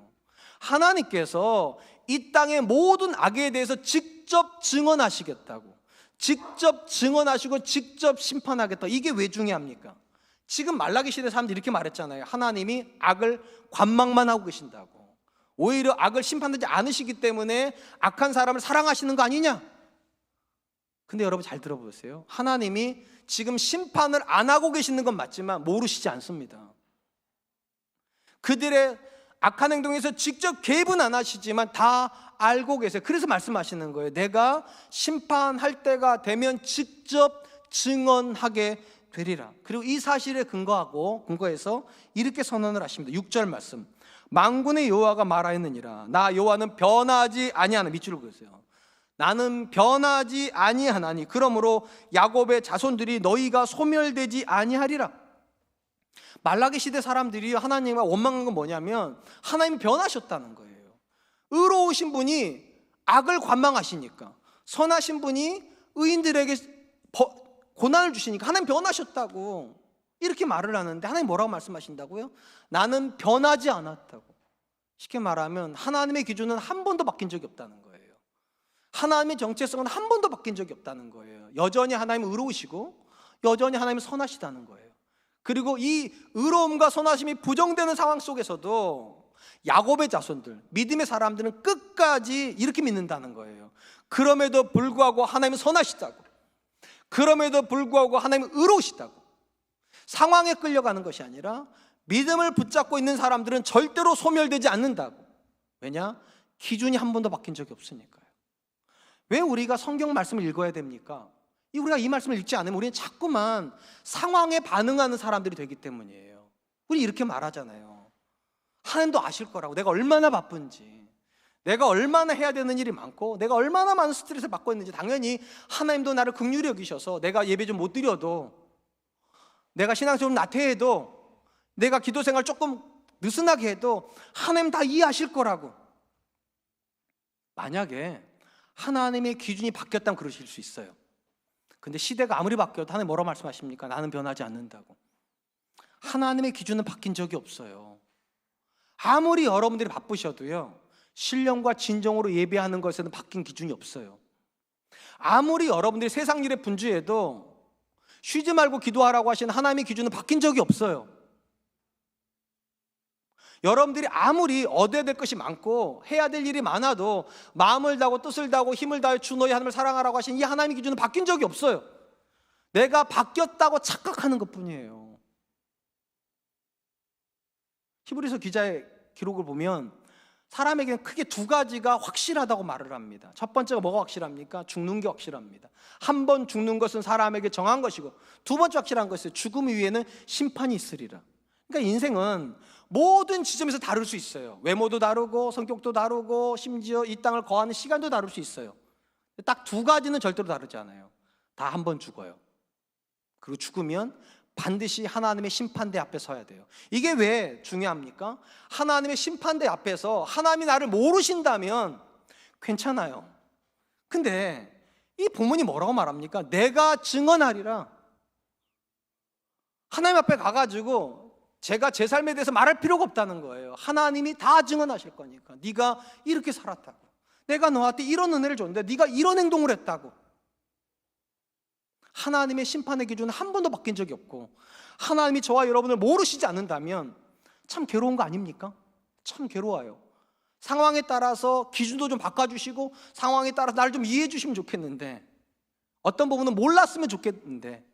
Speaker 2: 하나님께서 이 땅의 모든 악에 대해서 직접 증언하시겠다고, 직접 증언하시고 직접 심판하겠다. 이게 왜 중요합니까? 지금 말라기 시대 사람들이 이렇게 말했잖아요. 하나님이 악을 관망만 하고 계신다고. 오히려 악을 심판하지 않으시기 때문에 악한 사람을 사랑하시는 거 아니냐? 근데 여러분 잘 들어보세요. 하나님이 지금 심판을 안 하고 계시는 건 맞지만 모르시지 않습니다. 그들의 악한 행동에서 직접 개입은 안 하시지만 다 알고 계세요. 그래서 말씀하시는 거예요. 내가 심판할 때가 되면 직접 증언하게 되리라. 그리고 이 사실에 근거해서 이렇게 선언을 하십니다. 6절 말씀. 만군의 여호와가 말하였느니라. 나 여호와는 변하지 아니하나. 밑줄을 그으세요. 나는 변하지 아니하나니 그러므로 야곱의 자손들이 너희가 소멸되지 아니하리라. 말라기 시대 사람들이 하나님과 원망한 건 뭐냐면 하나님이 변하셨다는 거예요. 의로우신 분이 악을 관망하시니까, 선하신 분이 의인들에게 고난을 주시니까 하나님 변하셨다고 이렇게 말을 하는데 하나님 뭐라고 말씀하신다고요? 나는 변하지 않았다고. 쉽게 말하면 하나님의 기준은 한 번도 바뀐 적이 없다는 거예요. 하나님의 정체성은 한 번도 바뀐 적이 없다는 거예요. 여전히 하나님은 의로우시고 여전히 하나님은 선하시다는 거예요. 그리고 이 의로움과 선하심이 부정되는 상황 속에서도 야곱의 자손들, 믿음의 사람들은 끝까지 이렇게 믿는다는 거예요. 그럼에도 불구하고 하나님은 선하시다고, 그럼에도 불구하고 하나님은 의로우시다고. 상황에 끌려가는 것이 아니라 믿음을 붙잡고 있는 사람들은 절대로 소멸되지 않는다고. 왜냐? 기준이 한 번도 바뀐 적이 없으니까요. 왜 우리가 성경 말씀을 읽어야 됩니까? 우리가 이 말씀을 읽지 않으면 우리는 자꾸만 상황에 반응하는 사람들이 되기 때문이에요. 우리 이렇게 말하잖아요. 하나님도 아실 거라고. 내가 얼마나 바쁜지, 내가 얼마나 해야 되는 일이 많고, 내가 얼마나 많은 스트레스를 받고 있는지 당연히 하나님도 나를 긍휼히 여기셔서 내가 예배 좀 못 드려도, 내가 신앙적으로 나태해도, 내가 기도 생활 조금 느슨하게 해도 하나님 다 이해하실 거라고. 만약에 하나님의 기준이 바뀌었다면 그러실 수 있어요. 근데 시대가 아무리 바뀌어도 하나님 뭐라고 말씀하십니까? 나는 변하지 않는다고. 하나님의 기준은 바뀐 적이 없어요. 아무리 여러분들이 바쁘셔도요, 신령과 진정으로 예배하는 것에는 바뀐 기준이 없어요. 아무리 여러분들이 세상 일에 분주해도 쉬지 말고 기도하라고 하신 하나님의 기준은 바뀐 적이 없어요. 여러분들이 아무리 얻어야 될 것이 많고 해야 될 일이 많아도 마음을 다하고 뜻을 다하고 힘을 다해 주 너희 하나님을 사랑하라고 하신 이 하나님의 기준은 바뀐 적이 없어요. 내가 바뀌었다고 착각하는 것뿐이에요. 히브리서 기자의 기록을 보면 사람에게는 크게 두 가지가 확실하다고 말을 합니다. 첫 번째가 뭐가 확실합니까? 죽는 게 확실합니다. 한 번 죽는 것은 사람에게 정한 것이고, 두 번째 확실한 것은 죽음 위에는 심판이 있으리라. 그러니까 인생은 모든 지점에서 다를 수 있어요. 외모도 다르고 성격도 다르고 심지어 이 땅을 거하는 시간도 다를 수 있어요. 딱 두 가지는 절대로 다르지 않아요. 다 한 번 죽어요. 그리고 죽으면 반드시 하나님의 심판대 앞에 서야 돼요. 이게 왜 중요합니까? 하나님의 심판대 앞에서 하나님이 나를 모르신다면 괜찮아요. 근데 이 본문이 뭐라고 말합니까? 내가 증언하리라. 하나님 앞에 가가지고 제가 제 삶에 대해서 말할 필요가 없다는 거예요. 하나님이 다 증언하실 거니까. 네가 이렇게 살았다고, 내가 너한테 이런 은혜를 줬는데 네가 이런 행동을 했다고. 하나님의 심판의 기준은 한 번도 바뀐 적이 없고, 하나님이 저와 여러분을 모르시지 않는다면 참 괴로운 거 아닙니까? 참 괴로워요. 상황에 따라서 기준도 좀 바꿔주시고 상황에 따라서 나를 좀 이해해 주시면 좋겠는데, 어떤 부분은 몰랐으면 좋겠는데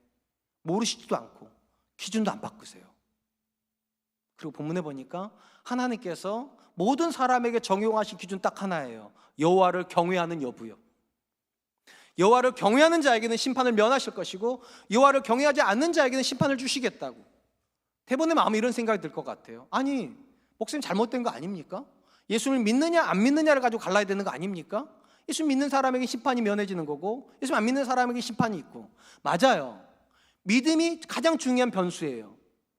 Speaker 2: 모르시지도 않고 기준도 안 바꾸세요. 그리고 본문에 보니까 하나님께서 모든 사람에게 적용하신 기준 딱 하나예요. 여호와를 경외하는 여부요. 여호와를 경외하는 자에게는 심판을 면하실 것이고 여호와를 경외하지 않는 자에게는 심판을 주시겠다고. 대부분의 마음에 이런 생각이 들 것 같아요. 아니, 목사님 잘못된 거 아닙니까? 예수를 믿느냐 안 믿느냐를 가지고 갈라야 되는 거 아닙니까? 예수 믿는 사람에게 심판이 면해지는 거고 예수 안 믿는 사람에게 심판이 있고. 맞아요. 믿음이 가장 중요한 변수예요.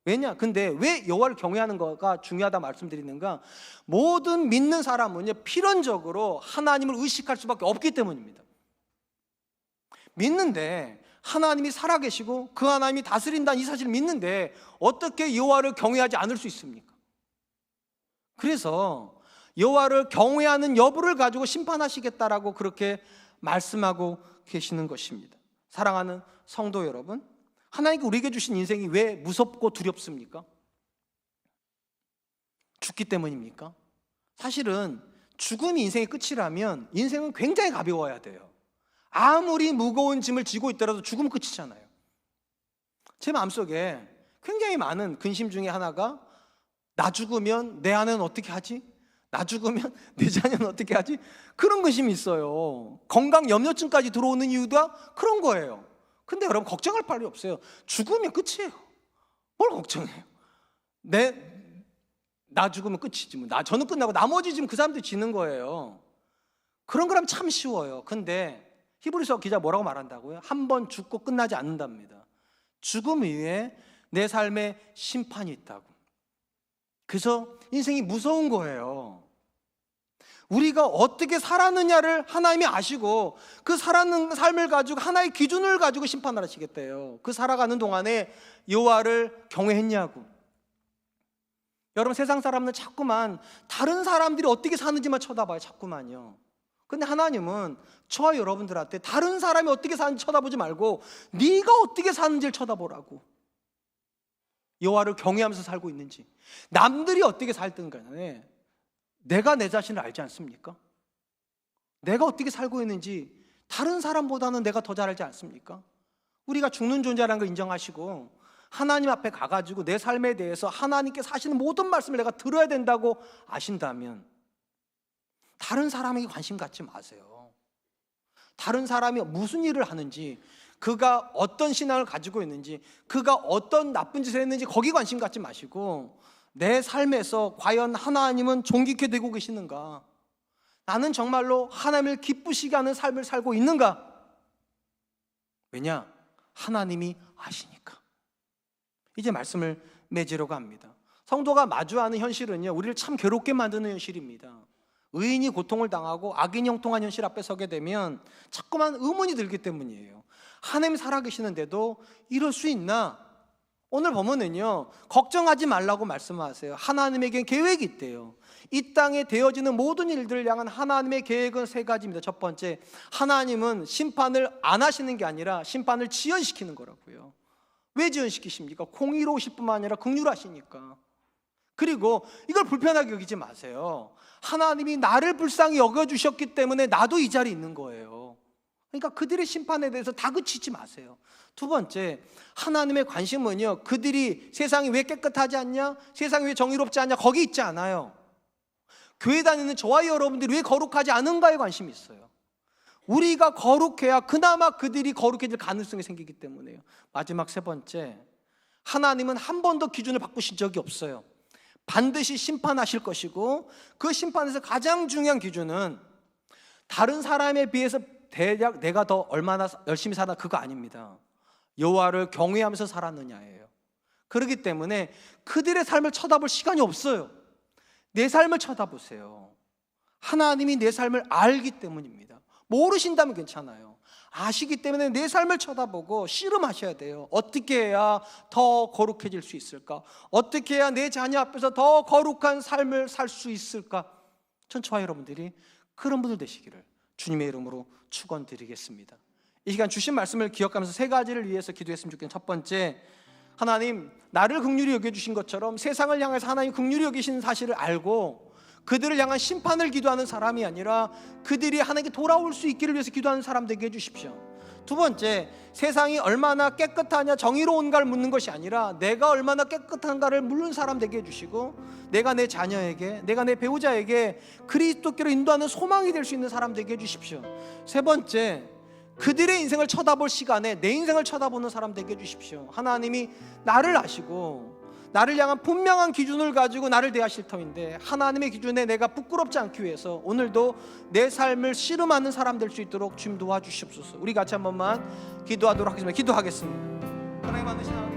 Speaker 2: 왜냐? 근데 왜 여호와를 경외하는 거가 중요하다 말씀드리는가? 모든 믿는 사람은요, 필연적으로 하나님을 의식할 수밖에 없기 때문입니다. 믿는데 하나님이 살아계시고 그 하나님이 다스린다는 이 사실을 믿는데 어떻게 여호와를 경외하지 않을 수 있습니까? 그래서 여호와를 경외하는 여부를 가지고 심판하시겠다라고 그렇게 말씀하고 계시는 것입니다. 사랑하는 성도 여러분, 하나님께 우리에게 주신 인생이 왜 무섭고 두렵습니까? 죽기 때문입니까? 사실은 죽음이 인생의 끝이라면 인생은 굉장히 가벼워야 돼요. 아무리 무거운 짐을 지고 있더라도 죽음은 끝이잖아요. 제 마음속에 굉장히 많은 근심 중에 하나가, 나 죽으면 내 아내는 어떻게 하지? 나 죽으면 내 자녀는 어떻게 하지? 그런 근심이 있어요. 건강 염려증까지 들어오는 이유가 그런 거예요. 근데 여러분, 걱정할 필요 없어요. 죽으면 끝이에요. 뭘 걱정해요? 나 죽으면 끝이지 뭐. 저는 끝나고 나머지 지금 그 사람들이 지는 거예요. 그런 거라면 참 쉬워요. 근데 히브리서 기자 뭐라고 말한다고요? 한 번 죽고 끝나지 않는답니다. 죽음 이후에 내 삶에 심판이 있다고. 그래서 인생이 무서운 거예요. 우리가 어떻게 살았느냐를 하나님이 아시고 그 살아가는 삶을 가지고 하나의 기준을 가지고 심판을 하시겠대요. 그 살아가는 동안에 여호와를 경외했냐고. 여러분, 세상 사람은 자꾸만 다른 사람들이 어떻게 사는지만 쳐다봐요. 자꾸만요. 근데 하나님은 저와 여러분들한테 다른 사람이 어떻게 사는지 쳐다보지 말고 네가 어떻게 사는지를 쳐다보라고. 여호와를 경외하면서 살고 있는지, 남들이 어떻게 살든 간에 내가 내 자신을 알지 않습니까? 내가 어떻게 살고 있는지 다른 사람보다는 내가 더 잘 알지 않습니까? 우리가 죽는 존재라는 걸 인정하시고 하나님 앞에 가가지고 내 삶에 대해서 하나님께 하시는 모든 말씀을 내가 들어야 된다고 아신다면 다른 사람에게 관심 갖지 마세요. 다른 사람이 무슨 일을 하는지, 그가 어떤 신앙을 가지고 있는지, 그가 어떤 나쁜 짓을 했는지 거기 관심 갖지 마시고 내 삶에서 과연 하나님은 존귀케 되고 계시는가? 나는 정말로 하나님을 기쁘시게 하는 삶을 살고 있는가? 왜냐? 하나님이 아시니까. 이제 말씀을 맺으려고 합니다. 성도가 마주하는 현실은요, 우리를 참 괴롭게 만드는 현실입니다. 의인이 고통을 당하고 악인이 형통한 현실 앞에 서게 되면 자꾸만 의문이 들기 때문이에요. 하나님 살아계시는데도 이럴 수 있나? 오늘 보면은요, 걱정하지 말라고 말씀하세요. 하나님에겐 계획이 있대요. 이 땅에 되어지는 모든 일들을 향한 하나님의 계획은 세 가지입니다. 첫 번째, 하나님은 심판을 안 하시는 게 아니라 심판을 지연시키는 거라고요. 왜 지연시키십니까? 공의로우실 뿐만 아니라 긍휼하시니까. 그리고 이걸 불편하게 여기지 마세요. 하나님이 나를 불쌍히 여겨주셨기 때문에 나도 이 자리에 있는 거예요. 그러니까 그들의 심판에 대해서 다그치지 마세요. 두 번째, 하나님의 관심은요, 그들이 세상이 왜 깨끗하지 않냐, 세상이 왜 정의롭지 않냐, 거기 있지 않아요. 교회 다니는 저와 여러분들이 왜 거룩하지 않은가에 관심이 있어요. 우리가 거룩해야 그나마 그들이 거룩해질 가능성이 생기기 때문에요. 마지막 세 번째, 하나님은 한 번도 기준을 바꾸신 적이 없어요. 반드시 심판하실 것이고 그 심판에서 가장 중요한 기준은 다른 사람에 비해서 대략 내가 더 얼마나 열심히 사나 그거 아닙니다. 여호와를 경외하면서 살았느냐예요. 그렇기 때문에 그들의 삶을 쳐다볼 시간이 없어요. 내 삶을 쳐다보세요. 하나님이 내 삶을 알기 때문입니다. 모르신다면 괜찮아요. 아시기 때문에 내 삶을 쳐다보고 씨름하셔야 돼요. 어떻게 해야 더 거룩해질 수 있을까? 어떻게 해야 내 자녀 앞에서 더 거룩한 삶을 살 수 있을까? 전 저와 여러분들이 그런 분들 되시기를 주님의 이름으로 축원드리겠습니다. 이 시간 주신 말씀을 기억하면서 세 가지를 위해서 기도했으면 좋겠는 첫 번째, 하나님 나를 긍휼히 여겨주신 것처럼 세상을 향해서 하나님 긍휼히 여기시는 사실을 알고 그들을 향한 심판을 기도하는 사람이 아니라 그들이 하나님께 돌아올 수 있기를 위해서 기도하는 사람 되게 해주십시오. 두 번째, 세상이 얼마나 깨끗하냐 정의로운가를 묻는 것이 아니라 내가 얼마나 깨끗한가를 묻는 사람 되게 해주시고 내가 내 자녀에게, 내가 내 배우자에게 그리스도께로 인도하는 소망이 될 수 있는 사람 되게 해주십시오. 세 번째, 그들의 인생을 쳐다볼 시간에 내 인생을 쳐다보는 사람 되게 해주십시오. 하나님이 나를 아시고 나를 향한 분명한 기준을 가지고 나를 대하실 터인데 하나님의 기준에 내가 부끄럽지 않기 위해서 오늘도 내 삶을 씨름하는 사람 될 수 있도록 주님 도와주시옵소서. 우리 같이 한 번만 기도하도록 하겠습니다. 기도하겠습니다. 하나님 만드신